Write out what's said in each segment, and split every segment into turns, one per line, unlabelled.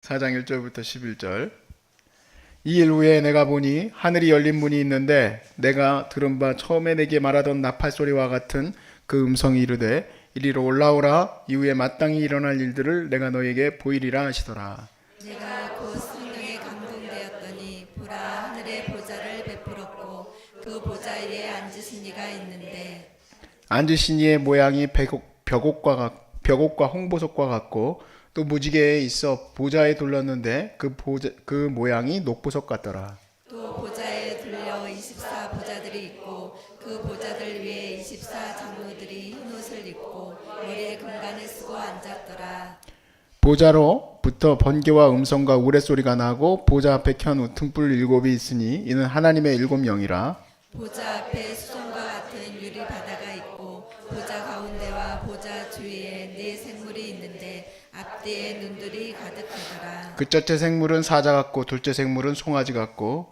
4장 1절부터 11절. 이 일 후에 내가 보니 하늘이 열린 문이 있는데 내가 들은 바 처음에 내게 말하던 나팔 소리와 같은 그 음성이 이르되 이리로 올라오라. 이후에 마땅히 일어날 일들을 내가 너에게 보이리라 하시더라.
내가 곧 성령에 감동되었더니 보라 하늘의 보좌를 베풀었고 그 보좌 위에 앉으신 이가 있는데
앉으신 이의 모양이 벽옥과 홍보석과 같고 또 무지개에 있어 보좌에 둘렀는데 그 모양이 녹보석 같더라.
또 보좌에 둘려 24 보좌들이 있고 그 보좌들 위에 24 장로들이 흰 옷을 입고 머리에 금관을 쓰고 앉았더라.
보좌로부터 번개와 음성과 우레소리가 나고 보좌 앞에 켠 등불 일곱이 있으니 이는 하나님의 일곱 영이라.
보좌 앞에 수정과 같은 유리 바다가 있고 보좌 가운데와 보좌 주위에 네 생물이 있는데 앞뒤에 눈들이 가득하더라.
그 첫째 생물은 사자 같고 둘째 생물은 송아지 같고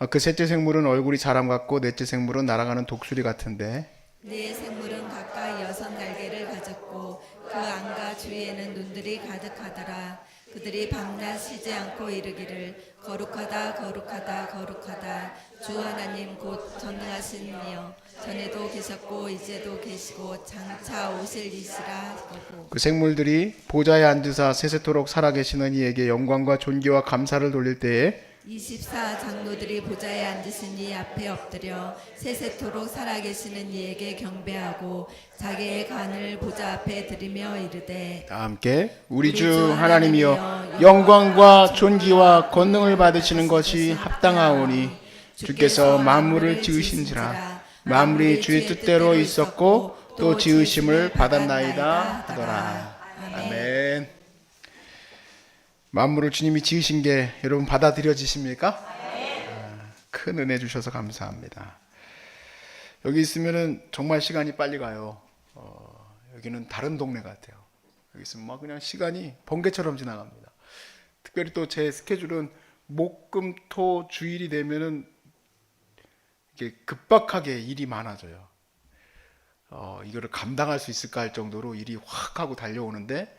그 셋째 생물은 얼굴이 사람 같고 넷째 생물은 날아가는 독수리 같은데
네 생물은 각각 6 날개를 가졌고 그 안과 주위에는 눈들이 가득하더라. 그들이 밤낮 쉬지 않고 이르기를 거룩하다 거룩하다 거룩하다 주 하나님 곧 전능하신 이여 전에도 계셨고 이제도 계시고 장차 오실 이시라 하고
그 생물들이 보좌에 앉으사 세세토록 살아계시는 이에게 영광과 존귀와 감사를 돌릴 때에
24 장로들이 보좌에 앉으신 이 앞에 엎드려 세세토록 살아계시는 이에게 경배하고 자기의 간을 보좌 앞에 드리며 이르되
다 함께 우리 주 하나님이여 영광과 존귀와 권능을 받으시는 것이 합당하오니 주께서 만물을 지으신지라 만물이 주의 뜻대로 있었고 또 지으심을 받았나이다 하더라. 아멘. 만물을 주님이 지으신 게 여러분 받아들여지십니까? 큰 은혜 주셔서 감사합니다. 여기 있으면은 정말 시간이 빨리 가요. 여기는 다른 동네 같아요. 여기 있으면 막 그냥 시간이 번개처럼 지나갑니다. 특별히 또 제 스케줄은 목, 금, 토, 주일이 되면은 이게 급박하게 일이 많아져요. 이거를 감당할 수 있을까 할 정도로 일이 확 하고 달려오는데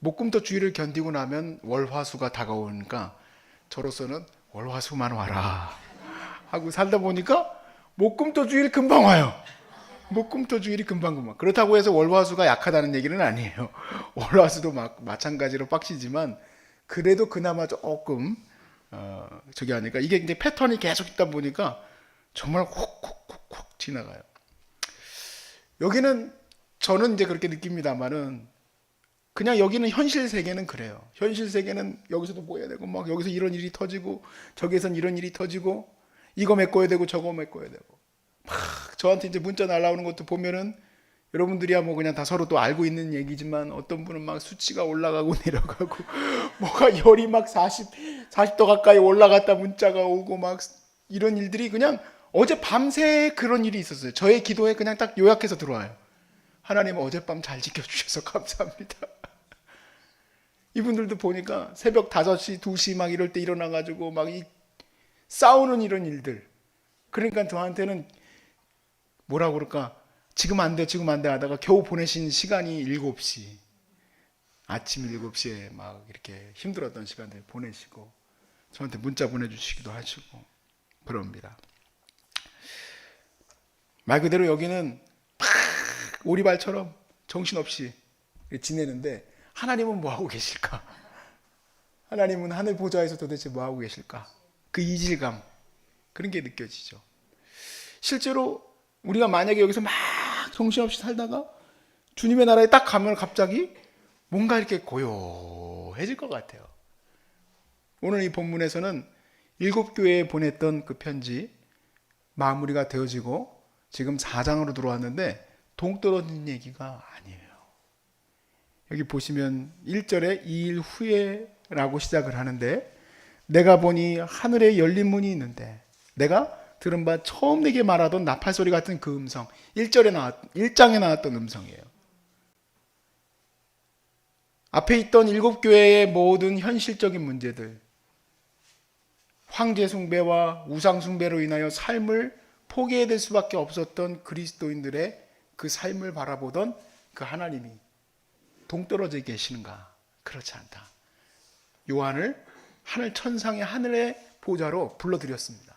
목금토 주의를 견디고 나면 월화수가 다가오니까 저로서는 월화수만 와라 하고 살다 보니까 목금토 주일이 금방 와요. 목금토 주일이 금방 그렇다고 해서 월화수가 약하다는 얘기는 아니에요. 월화수도 마찬가지로 빡시지만 그래도 그나마 조금 저기 하니까 이게 이제 패턴이 계속 있다 보니까 정말 훅훅훅훅 지나가요. 여기는 저는 이제 그렇게 느낍니다만은 그냥 여기는 현실 세계는 그래요. 현실 세계는 여기서도 뭐 해야 되고 막 여기서 이런 일이 터지고 저기선 이런 일이 터지고 이거 메꿔야 되고 저거 메꿔야 되고 막 저한테 이제 문자 날라오는 것도 보면은 여러분들이야 뭐 그냥 다 서로 또 알고 있는 얘기지만 어떤 분은 막 수치가 올라가고 내려가고 뭐가 열이 막 40도 가까이 올라갔다 문자가 오고 막 이런 일들이 그냥 어제 밤새 그런 일이 있었어요. 저의 기도에 그냥 딱 요약해서 들어와요. 하나님 어젯밤 잘 지켜주셔서 감사합니다. 이분들도 보니까 새벽 5시, 2시 막 이럴 때 일어나가지고 막 싸우는 이런 일들. 그러니까 저한테는 뭐라고 그럴까? 지금 안 돼, 지금 안 돼 하다가 겨우 보내신 시간이 7시. 아침 7시에 막 이렇게 힘들었던 시간들 보내시고 저한테 문자 보내주시기도 하시고 그럽니다. 말 그대로 여기는 막 오리발처럼 정신없이 지내는데 하나님은 뭐하고 계실까? 하나님은 하늘 보좌에서 도대체 뭐하고 계실까? 그 이질감 그런 게 느껴지죠. 실제로 우리가 만약에 여기서 막 정신없이 살다가 주님의 나라에 딱 가면 갑자기 뭔가 이렇게 고요해질 것 같아요. 오늘 이 본문에서는 7교회에 보냈던 그 편지 마무리가 되어지고 지금 4장으로 들어왔는데 동떨어진 얘기가 아니에요. 여기 보시면 1절에 이 일 후에 라고 시작을 하는데 내가 보니 하늘에 열린 문이 있는데 내가 들은 바 처음 내게 말하던 나팔 소리 같은 그 음성 1장에 나왔던 음성이에요. 앞에 있던 7교회의 모든 현실적인 문제들 황제 숭배와 우상 숭배로 인하여 삶을 포기해야 될 수밖에 없었던 그리스도인들의 그 삶을 바라보던 그 하나님이 동떨어져 계시는가? 그렇지 않다. 요한을 하늘 천상의 하늘의 보좌로 불러들였습니다.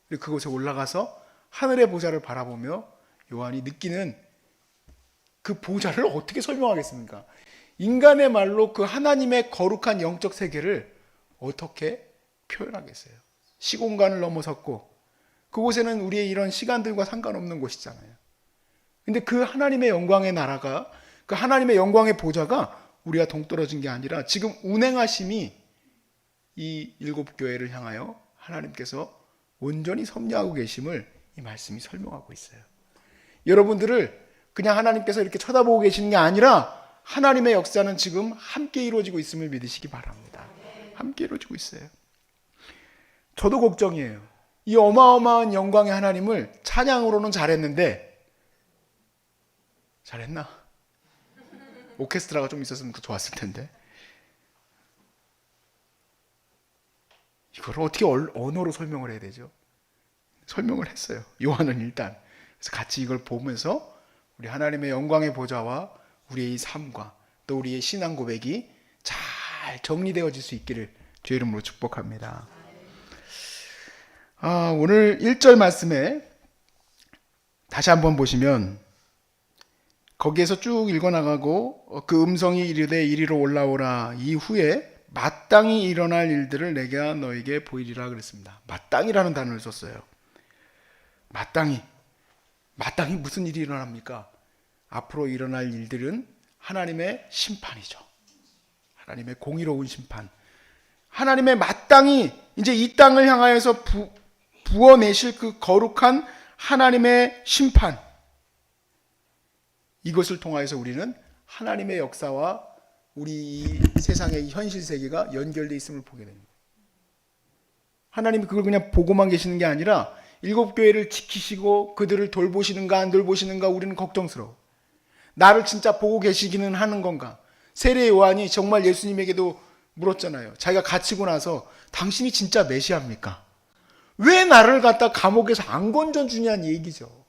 그리고 그곳에 올라가서 하늘의 보좌를 바라보며 요한이 느끼는 그 보좌를 어떻게 설명하겠습니까? 인간의 말로 그 하나님의 거룩한 영적 세계를 어떻게 표현하겠어요? 시공간을 넘어섰고 그곳에는 우리의 이런 시간들과 상관없는 곳이잖아요. 근데 그 하나님의 영광의 나라가, 그 하나님의 영광의 보좌가 우리가 동떨어진 게 아니라 지금 운행하심이 이 일곱 교회를 향하여 하나님께서 온전히 섭리하고 계심을 이 말씀이 설명하고 있어요. 여러분들을 그냥 하나님께서 이렇게 쳐다보고 계시는 게 아니라 하나님의 역사는 지금 함께 이루어지고 있음을 믿으시기 바랍니다. 함께 이루어지고 있어요. 저도 걱정이에요. 이 어마어마한 영광의 하나님을 찬양으로는 잘했는데 잘했나? 오케스트라가 좀 있었으면 더 좋았을 텐데. 이걸 어떻게 언어로 설명을 해야 되죠? 설명을 했어요. 요한은 일단. 그래서 같이 이걸 보면서 우리 하나님의 영광의 보좌와 우리의 이 삶과 또 우리의 신앙 고백이 잘 정리되어질 수 있기를 주의 이름으로 축복합니다. 오늘 1절 말씀에 다시 한번 보시면 거기에서 쭉 읽어나가고 그 음성이 이르되 이리로 올라오라 이후에 마땅히 일어날 일들을 내가 너에게 보이리라 그랬습니다. 마땅히라는 단어를 썼어요. 마땅히 무슨 일이 일어납니까? 앞으로 일어날 일들은 하나님의 심판이죠. 하나님의 공의로운 심판. 하나님의 마땅히 이제 이 땅을 향하여서 부어내실 그 거룩한 하나님의 심판. 이것을 통하여서 우리는 하나님의 역사와 우리 이 세상의 현실 세계가 연결되어 있음을 보게 됩니다. 하나님이 그걸 그냥 보고만 계시는 게 아니라 일곱 교회를 지키시고 그들을 돌보시는가 안 돌보시는가 우리는 걱정스러워. 나를 진짜 보고 계시기는 하는 건가? 세례 요한이 정말 예수님에게도 물었잖아요. 자기가 갇히고 나서 당신이 진짜 메시아입니까? 왜 나를 갖다 감옥에서 안 건져주냐는 얘기죠.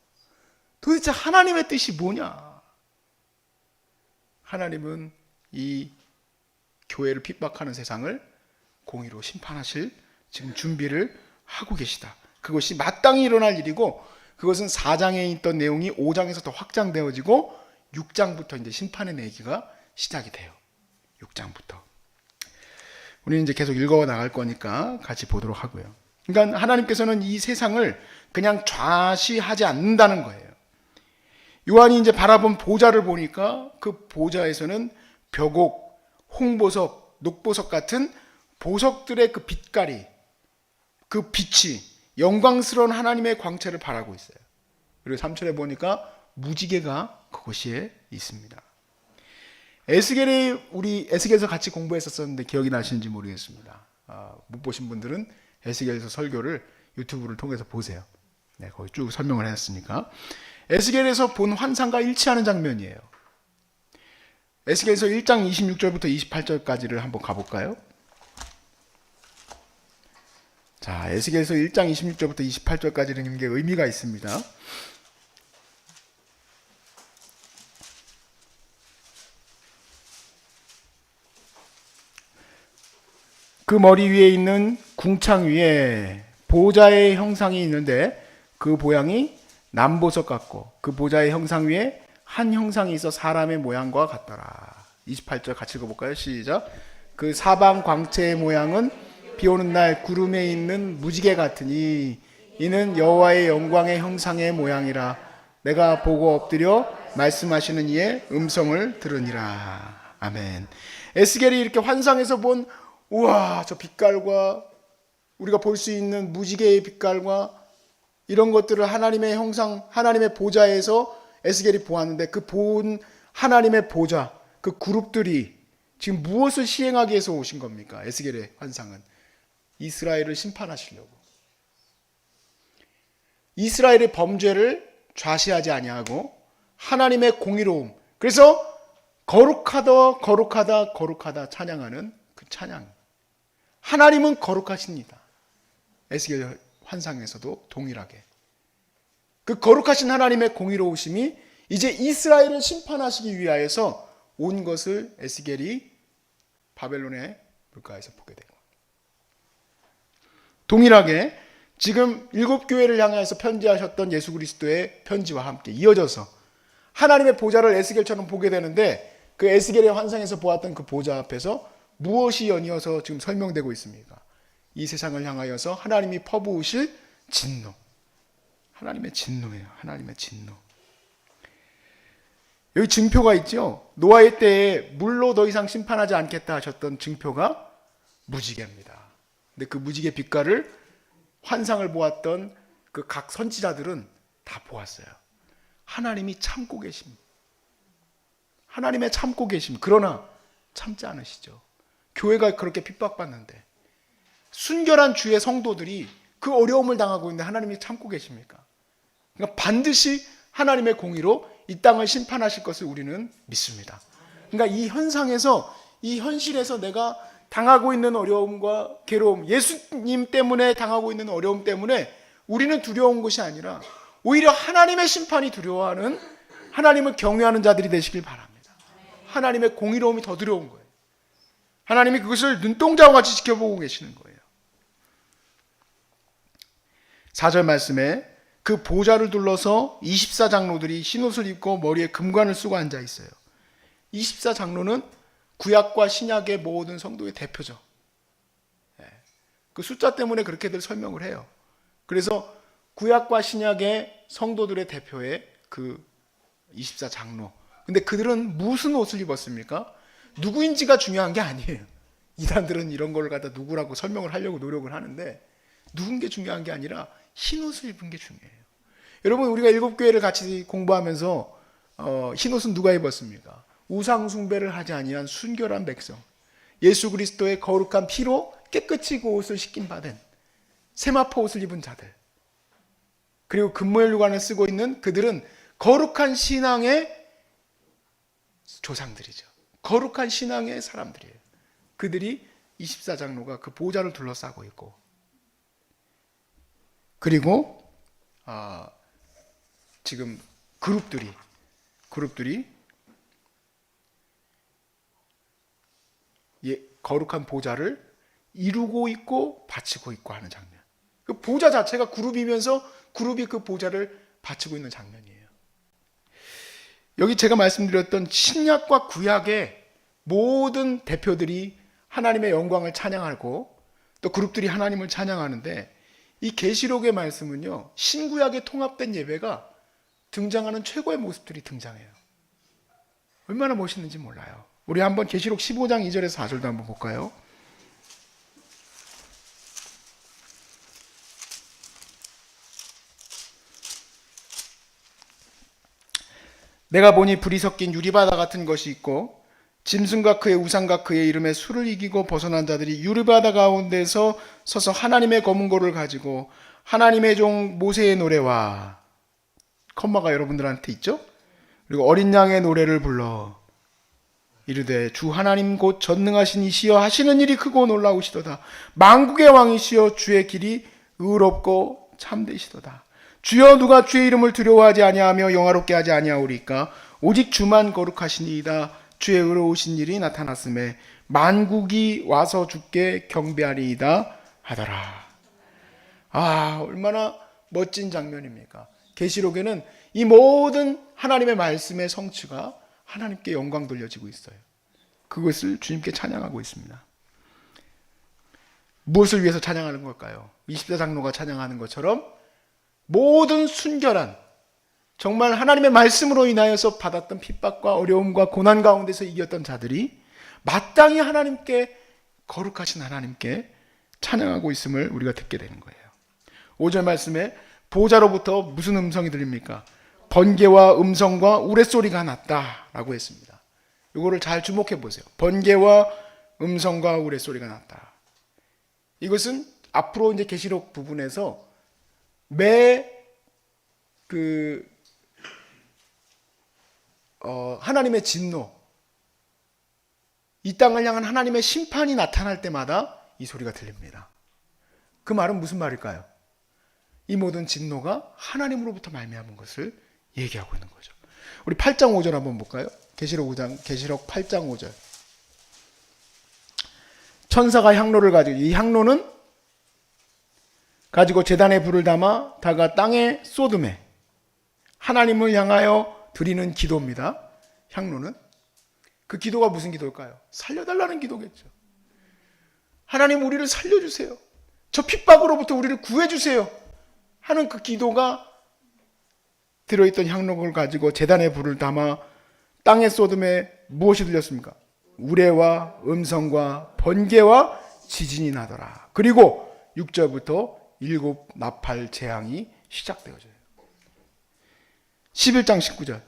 도대체 하나님의 뜻이 뭐냐? 하나님은 이 교회를 핍박하는 세상을 공의로 심판하실 지금 준비를 하고 계시다. 그것이 마땅히 일어날 일이고 그것은 4장에 있던 내용이 5장에서 더 확장되어지고 6장부터 이제 심판의 얘기가 시작이 돼요. 6장부터. 우리는 이제 계속 읽어 나갈 거니까 같이 보도록 하고요. 그러니까 하나님께서는 이 세상을 그냥 좌시하지 않는다는 거예요. 요한이 이제 바라본 보좌를 보니까 그 보좌에서는 벽옥, 홍보석, 녹보석 같은 보석들의 그 빛깔이, 그 빛이 영광스러운 하나님의 광채를 발하고 있어요. 그리고 3절에 보니까 무지개가 그곳에 있습니다. 에스겔이 우리 에스겔에서 같이 공부했었는데 기억이 나시는지 모르겠습니다. 못 보신 분들은 에스겔에서 설교를 유튜브를 통해서 보세요. 네, 거기 쭉 설명을 해놨으니까. 에스겔에서 본 환상과 일치하는 장면이에요. 에스겔에서 1장 26절부터 28절까지를 한번 가볼까요? 자, 에스겔에서 1장 26절부터 28절까지는 읽는 게 의미가 있습니다. 그 머리 위에 있는 궁창 위에 보좌의 형상이 있는데 그 모양이 남보석 같고 그 보좌의 형상 위에 한 형상이 있어 사람의 모양과 같더라. 28절 같이 읽어볼까요? 시작. 그 사방 광채의 모양은 비오는 날 구름에 있는 무지개 같으니 이는 여호와의 영광의 형상의 모양이라. 내가 보고 엎드려 말씀하시는 이의 음성을 들으니라. 아멘. 에스겔이 이렇게 환상에서 본 우와 저 빛깔과 우리가 볼 수 있는 무지개의 빛깔과 이런 것들을 하나님의 형상, 하나님의 보좌에서 에스겔이 보았는데 그 본 하나님의 보좌, 그 그룹들이 지금 무엇을 시행하기 위해서 오신 겁니까? 에스겔의 환상은 이스라엘을 심판하시려고. 이스라엘의 범죄를 좌시하지 아니하고 하나님의 공의로움. 그래서 거룩하다 거룩하다 거룩하다 찬양하는 그 찬양. 하나님은 거룩하십니다. 에스겔 환상에서도 동일하게. 그 거룩하신 하나님의 공의로우심이 이제 이스라엘을 심판하시기 위하여서 온 것을 에스겔이 바벨론의 물가에서 보게 되고, 동일하게 지금 7교회를 향해서 편지하셨던 예수 그리스도의 편지와 함께 이어져서 하나님의 보좌를 에스겔처럼 보게 되는데, 그 에스겔의 환상에서 보았던 그 보좌 앞에서 무엇이 연이어서 지금 설명되고 있습니까? 이 세상을 향하여서 하나님이 퍼부으실 진노. 하나님의 진노예요. 하나님의 진노. 여기 증표가 있죠. 노아의 때에 물로 더 이상 심판하지 않겠다 하셨던 증표가 무지개입니다. 근데 그 무지개 빛깔을 환상을 보았던 그 각 선지자들은 다 보았어요. 하나님이 참고 계십니다. 하나님의 참고 계심. 그러나 참지 않으시죠. 교회가 그렇게 핍박받는데, 순결한 주의 성도들이 그 어려움을 당하고 있는데 하나님이 참고 계십니까? 그러니까 반드시 하나님의 공의로 이 땅을 심판하실 것을 우리는 믿습니다. 그러니까 이 현상에서, 이 현실에서 내가 당하고 있는 어려움과 괴로움, 예수님 때문에 당하고 있는 어려움 때문에 우리는 두려운 것이 아니라 오히려 하나님의 심판이 두려워하는, 하나님을 경외하는 자들이 되시길 바랍니다. 하나님의 공의로움이 더 두려운 거예요. 하나님이 그것을 눈동자와 같이 지켜보고 계시는 거예요. 4절 말씀에 그 보좌를 둘러서 24장로들이 흰옷을 입고 머리에 금관을 쓰고 앉아 있어요. 24장로는 구약과 신약의 모든 성도의 대표죠. 그 숫자 때문에 그렇게들 설명을 해요. 그래서 구약과 신약의 성도들의 대표의 그 24장로. 근데 그들은 무슨 옷을 입었습니까? 누구인지가 중요한 게 아니에요. 이단들은 이런 걸 갖다 누구라고 설명을 하려고 노력을 하는데, 누군 게 중요한 게 아니라 흰옷을 입은 게 중요해요. 여러분, 우리가 7교회를 같이 공부하면서 흰옷은 누가 입었습니까? 우상 숭배를 하지 아니한 순결한 백성, 예수 그리스도의 거룩한 피로 깨끗이 그 옷을 씻긴 받은 세마포 옷을 입은 자들, 그리고 금모혈관을 쓰고 있는 그들은 거룩한 신앙의 조상들이죠. 거룩한 신앙의 사람들이에요. 그들이 24장로가 그 보좌를 둘러싸고 있고, 그리고 지금 그룹들이 거룩한 보좌를 이루고 있고 바치고 있고 하는 장면. 그 보좌 자체가 그룹이면서 그룹이 그 보좌를 바치고 있는 장면이에요. 여기 제가 말씀드렸던 신약과 구약의 모든 대표들이 하나님의 영광을 찬양하고 또 그룹들이 하나님을 찬양하는데, 이 계시록의 말씀은요, 신구약의 통합된 예배가 등장하는 최고의 모습들이 등장해요. 얼마나 멋있는지 몰라요. 우리 한번 계시록 15장 2절에서 4절도 한번 볼까요? 내가 보니 불이 섞인 유리바다 같은 것이 있고, 짐승과 그의 우상과 그의 이름에 수를 이기고 벗어난 자들이 유리바다 가운데서 서서 하나님의 검은 고를 가지고 하나님의 종 모세의 노래와, 컴마가 여러분들한테 있죠? 그리고 어린 양의 노래를 불러 이르되 주 하나님 곧 전능하신 이시여 하시는 일이 크고 놀라우시도다. 만국의 왕이시여 주의 길이 의롭고 참되시도다. 주여 누가 주의 이름을 두려워하지 아니하며 영화롭게 하지 아니하오리까? 오직 주만 거룩하시니이다. 주의 의로우신 일이 나타났음에 만국이 와서 주께 경배하리이다 하더라. 얼마나 멋진 장면입니까? 계시록에는 이 모든 하나님의 말씀의 성취가 하나님께 영광 돌려지고 있어요. 그것을 주님께 찬양하고 있습니다. 무엇을 위해서 찬양하는 걸까요? 24장로가 찬양하는 것처럼 모든 순결한, 정말 하나님의 말씀으로 인하여서 받았던 핍박과 어려움과 고난 가운데서 이겼던 자들이 마땅히 하나님께, 거룩하신 하나님께 찬양하고 있음을 우리가 듣게 되는 거예요. 5절 말씀에 보좌로부터 무슨 음성이 들립니까? 번개와 음성과 우레소리가 났다라고 했습니다. 이거를 잘 주목해 보세요. 번개와 음성과 우레소리가 났다. 이것은 앞으로 이제 계시록 부분에서 하나님의 진노, 이 땅을 향한 하나님의 심판이 나타날 때마다 이 소리가 들립니다. 그 말은 무슨 말일까요? 이 모든 진노가 하나님으로부터 말미암은 것을 얘기하고 있는 거죠. 우리 8장 5절 한번 볼까요? 계시록 8장 5절. 천사가 향로를 가지고, 이 향로는 가지고 제단에 불을 담아 다가 땅에 쏟음에 하나님을 향하여 드리는 기도입니다. 향로는. 그 기도가 무슨 기도일까요? 살려달라는 기도겠죠. 하나님, 우리를 살려주세요. 저 핍박으로부터 우리를 구해주세요 하는 그 기도가 들어있던 향로를 가지고 제단에 불을 담아 땅에 쏟음에 무엇이 들렸습니까? 우레와 음성과 번개와 지진이 나더라. 그리고 6절부터 7 나팔 재앙이 시작되어져요. 11장 19절.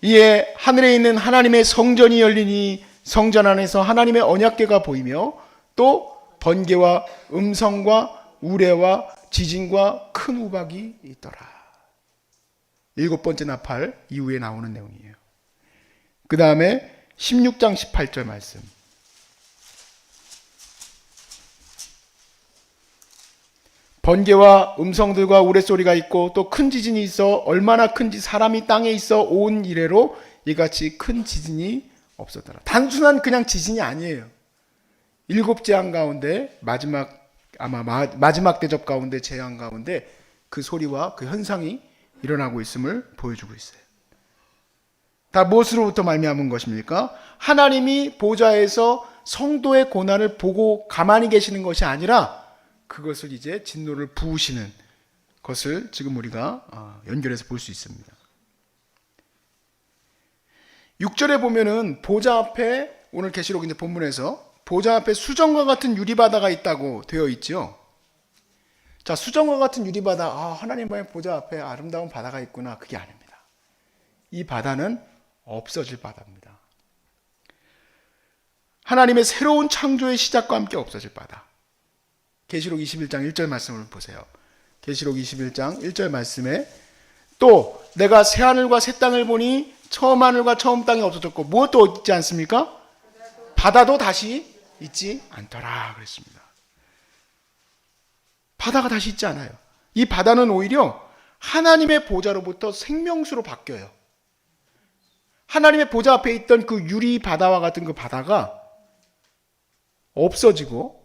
이에 하늘에 있는 하나님의 성전이 열리니 성전 안에서 하나님의 언약궤가 보이며 또 번개와 음성과 우레와 지진과 큰 우박이 있더라. 7번째 나팔 이후에 나오는 내용이에요. 그 다음에 16장 18절 말씀. 번개와 음성들과 우레소리가 있고 또 큰 지진이 있어 얼마나 큰지 사람이 땅에 있어 온 이래로 이같이 큰 지진이 없었더라. 단순한 그냥 지진이 아니에요. 7재앙 가운데 마지막 대접 가운데 재앙 가운데 그 소리와 그 현상이 일어나고 있음을 보여주고 있어요. 다 무엇으로부터 말미암은 것입니까? 하나님이 보좌에서 성도의 고난을 보고 가만히 계시는 것이 아니라 그것을 이제 진노를 부으시는 것을 지금 우리가 연결해서 볼 수 있습니다. 6절에 보면은 보좌 앞에, 오늘 계시록 이제 본문에서 보좌 앞에 수정과 같은 유리바다가 있다고 되어 있죠. 자, 수정과 같은 유리바다, 하나님의 보좌 앞에 아름다운 바다가 있구나. 그게 아닙니다. 이 바다는 없어질 바다입니다. 하나님의 새로운 창조의 시작과 함께 없어질 바다. 계시록 21장 1절 말씀을 보세요. 계시록 21장 1절 말씀에 또 내가 새 하늘과 새 땅을 보니 처음 하늘과 처음 땅이 없어졌고 무엇도 있지 않습니까? 바다도 다시 있지 않더라 그랬습니다. 바다가 다시 있지 않아요. 이 바다는 오히려 하나님의 보좌로부터 생명수로 바뀌어요. 하나님의 보좌 앞에 있던 그 유리 바다와 같은 그 바다가 없어지고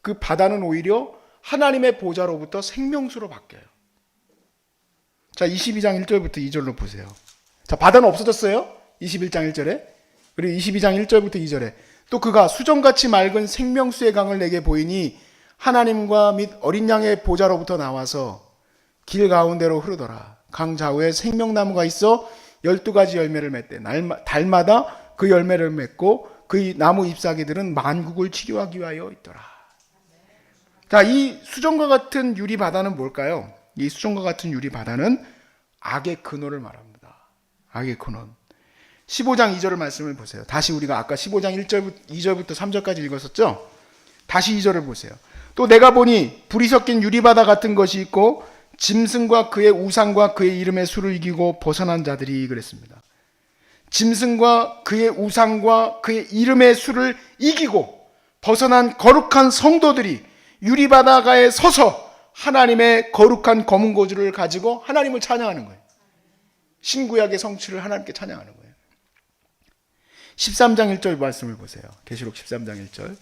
그 바다는 오히려 하나님의 보좌로부터 생명수로 바뀌어요. 자, 22장 1절부터 2절로 보세요. 자, 바다는 없어졌어요. 21장 1절에. 그리고 22장 1절부터 2절에 또 그가 수정같이 맑은 생명수의 강을 내게 보이니 하나님과 및 어린 양의 보좌로부터 나와서 길 가운데로 흐르더라. 강 좌우에 생명나무가 있어 12가지 열매를 맺대. 달마다 그 열매를 맺고 그 나무 잎사귀들은 만국을 치료하기 위하여 있더라. 자, 이 수정과 같은 유리 바다는 뭘까요? 이 수정과 같은 유리 바다는 악의 근원을 말합니다. 악의 근원. 15장 2절을 말씀을 보세요. 다시 우리가 아까 15장 2절부터 3절까지 읽었었죠? 다시 2절을 보세요. 또 내가 보니 불이 섞인 유리바다 같은 것이 있고 짐승과 그의 우상과 그의 이름의 수를 이기고 벗어난 자들이 그랬습니다. 짐승과 그의 우상과 그의 이름의 수를 이기고 벗어난 거룩한 성도들이 유리바다가에 서서 하나님의 거룩한 검은 고주를 가지고 하나님을 찬양하는 거예요. 신구약의 성취를 하나님께 찬양하는 거예요. 13장 1절 말씀을 보세요. 계시록 13장 1절.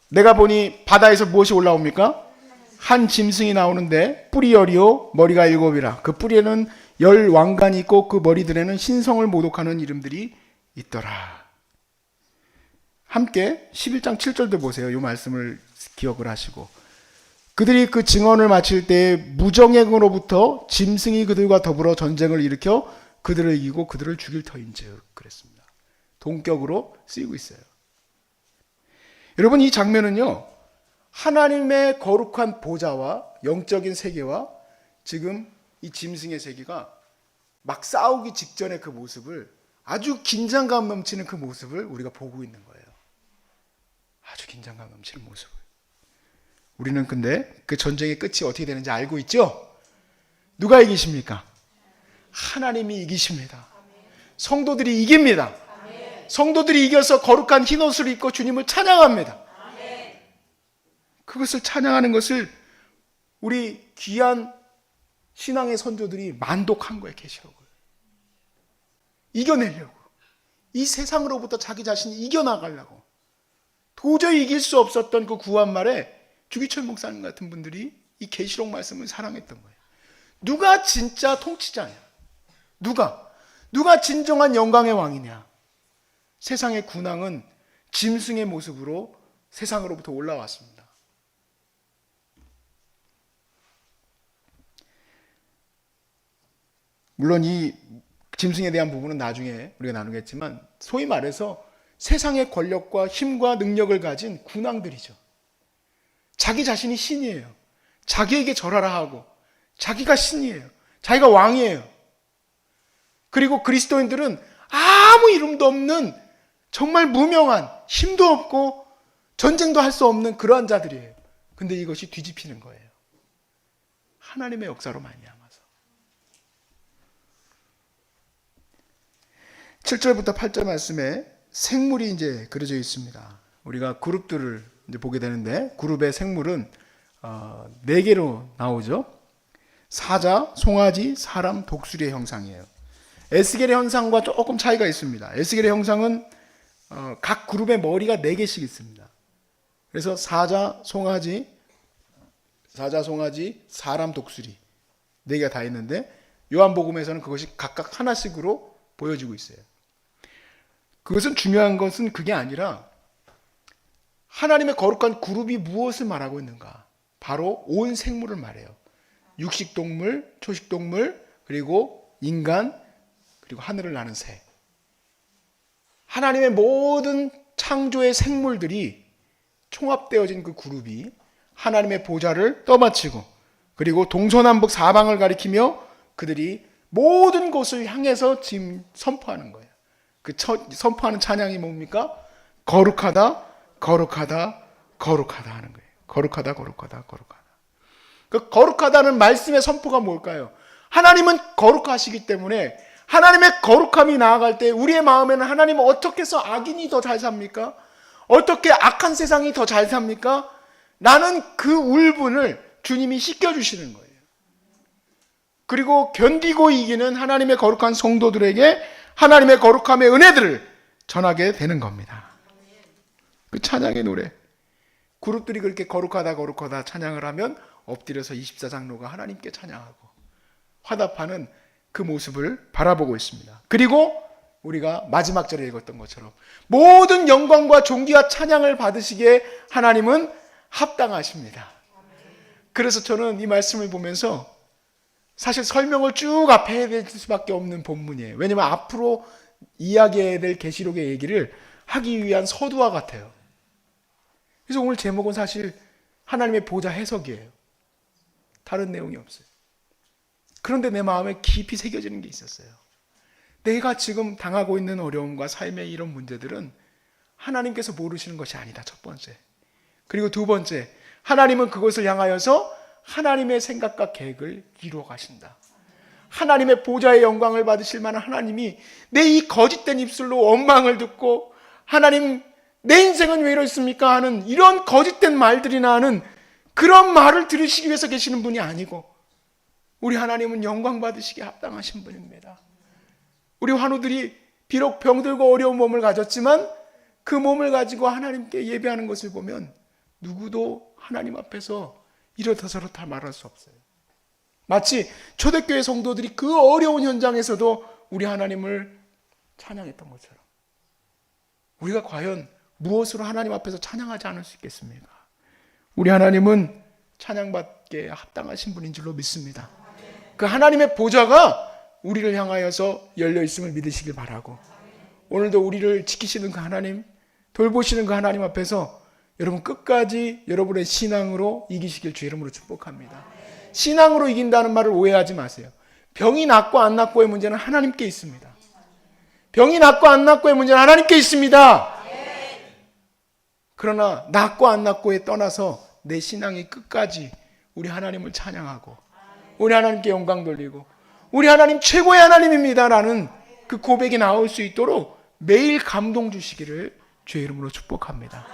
내가 보니 바다에서 무엇이 올라옵니까? 한 짐승이 나오는데 뿔이 10이요 머리가 7이라. 그 뿔에는 10 왕관이 있고 그 머리들에는 신성을 모독하는 이름들이 있더라. 함께 11장 7절도 보세요. 이 말씀을 기억을 하시고 그들이 그 증언을 마칠 때에 무정액으로부터 짐승이 그들과 더불어 전쟁을 일으켜 그들을 이기고 그들을 죽일 터인즉 그랬습니다. 동격으로 쓰이고 있어요. 여러분, 이 장면은요 하나님의 거룩한 보좌와 영적인 세계와 지금 이 짐승의 세계가 막 싸우기 직전의 그 모습을, 아주 긴장감 넘치는 그 모습을 우리가 보고 있는 거예요. 아주 긴장감 넘치는 모습을. 우리는 근데 그 전쟁의 끝이 어떻게 되는지 알고 있죠? 누가 이기십니까? 하나님이 이기십니다. 성도들이 이깁니다. 성도들이 이겨서 거룩한 흰옷을 입고 주님을 찬양합니다. 그것을 찬양하는 것을 우리 귀한 신앙의 선조들이 만독한 거예요. 계시록을 이겨내려고. 이 세상으로부터 자기 자신이 이겨나가려고 도저히 이길 수 없었던 그 구한말에 주기철 목사님 같은 분들이 이 계시록 말씀을 사랑했던 거예요. 누가 진짜 통치자냐? 누가 진정한 영광의 왕이냐? 세상의 군왕은 짐승의 모습으로 세상으로부터 올라왔습니다. 물론 이 짐승에 대한 부분은 나중에 우리가 나누겠지만 소위 말해서 세상의 권력과 힘과 능력을 가진 군왕들이죠. 자기 자신이 신이에요. 자기에게 절하라 하고 자기가 신이에요. 자기가 왕이에요. 그리고 그리스도인들은 아무 이름도 없는 정말 무명한 힘도 없고 전쟁도 할 수 없는 그러한 자들이에요. 근데 이것이 뒤집히는 거예요. 하나님의 역사로 말미암아서. 7절부터 8절 말씀에 생물이 이제 그려져 있습니다. 우리가 그룹들을 이제 보게 되는데 그룹의 생물은 4개로 나오죠. 사자, 송아지, 사람, 독수리의 형상이에요. 에스겔의 형상과 조금 차이가 있습니다. 에스겔의 형상은 각 그룹의 머리가 4개씩 있습니다. 그래서 사자, 송아지, 사람, 독수리 4개가 다 있는데 요한복음에서는 그것이 각각 하나씩으로 보여지고 있어요. 그것은 중요한 것은 그게 아니라 하나님의 거룩한 그룹이 무엇을 말하고 있는가? 바로 온 생물을 말해요. 육식동물, 초식동물, 그리고 인간, 그리고 하늘을 나는 새. 하나님의 모든 창조의 생물들이 총합되어진 그 그룹이 하나님의 보좌를 떠받치고 그리고 동서남북 사방을 가리키며 그들이 모든 곳을 향해서 지금 선포하는 거예요. 그 선포하는 찬양이 뭡니까? 거룩하다, 거룩하다, 거룩하다 하는 거예요. 거룩하다, 거룩하다, 거룩하다. 그 거룩하다는 말씀의 선포가 뭘까요? 하나님은 거룩하시기 때문에 하나님의 거룩함이 나아갈 때 우리의 마음에는 하나님은 어떻게 해서 악인이 더 잘 삽니까? 어떻게 악한 세상이 더 잘 삽니까? 나는 그 울분을 주님이 씻겨주시는 거예요. 그리고 견디고 이기는 하나님의 거룩한 성도들에게 하나님의 거룩함의 은혜들을 전하게 되는 겁니다. 그 찬양의 노래. 그룹들이 그렇게 거룩하다 거룩하다 찬양을 하면 엎드려서 24장로가 하나님께 찬양하고 화답하는 그 모습을 바라보고 있습니다. 그리고 우리가 마지막 절에 읽었던 것처럼 모든 영광과 존귀와 찬양을 받으시기에 하나님은 합당하십니다. 그래서 저는 이 말씀을 보면서 사실 설명을 쭉 앞에 해야 될 수밖에 없는 본문이에요. 왜냐하면 앞으로 이야기해야 될 계시록의 얘기를 하기 위한 서두와 같아요. 그래서 오늘 제목은 사실 하나님의 보좌 해석이에요. 다른 내용이 없어요. 그런데 내 마음에 깊이 새겨지는 게 있었어요. 내가 지금 당하고 있는 어려움과 삶의 이런 문제들은 하나님께서 모르시는 것이 아니다. 첫 번째. 그리고 두 번째, 하나님은 그것을 향하여서 하나님의 생각과 계획을 이루어 가신다. 하나님의 보좌의 영광을 받으실 만한 하나님이 내 이 거짓된 입술로 원망을 듣고 하나님 내 인생은 왜 이렇습니까 하는 이런 거짓된 말들이나 하는 그런 말을 들으시기 위해서 계시는 분이 아니고 우리 하나님은 영광 받으시기에 합당하신 분입니다. 우리 환우들이 비록 병들고 어려운 몸을 가졌지만 그 몸을 가지고 하나님께 예배하는 것을 보면 누구도 하나님 앞에서 이렇다 저렇다 말할 수 없어요. 마치 초대교회 성도들이 그 어려운 현장에서도 우리 하나님을 찬양했던 것처럼 우리가 과연 무엇으로 하나님 앞에서 찬양하지 않을 수 있겠습니까? 우리 하나님은 찬양받기에 합당하신 분인 줄로 믿습니다. 그 하나님의 보좌가 우리를 향하여서 열려 있음을 믿으시길 바라고 오늘도 우리를 지키시는 그 하나님, 돌보시는 그 하나님 앞에서 여러분 끝까지 여러분의 신앙으로 이기시길 주의 이름으로 축복합니다. 신앙으로 이긴다는 말을 오해하지 마세요. 병이 낫고 안 낫고의 문제는 하나님께 있습니다. 병이 낫고 안 낫고의 문제는 하나님께 있습니다. 그러나 낫고 안 낫고에 떠나서 내 신앙이 끝까지 우리 하나님을 찬양하고 우리 하나님께 영광 돌리고 우리 하나님 최고의 하나님입니다라는 그 고백이 나올 수 있도록 매일 감동 주시기를 주의 이름으로 축복합니다.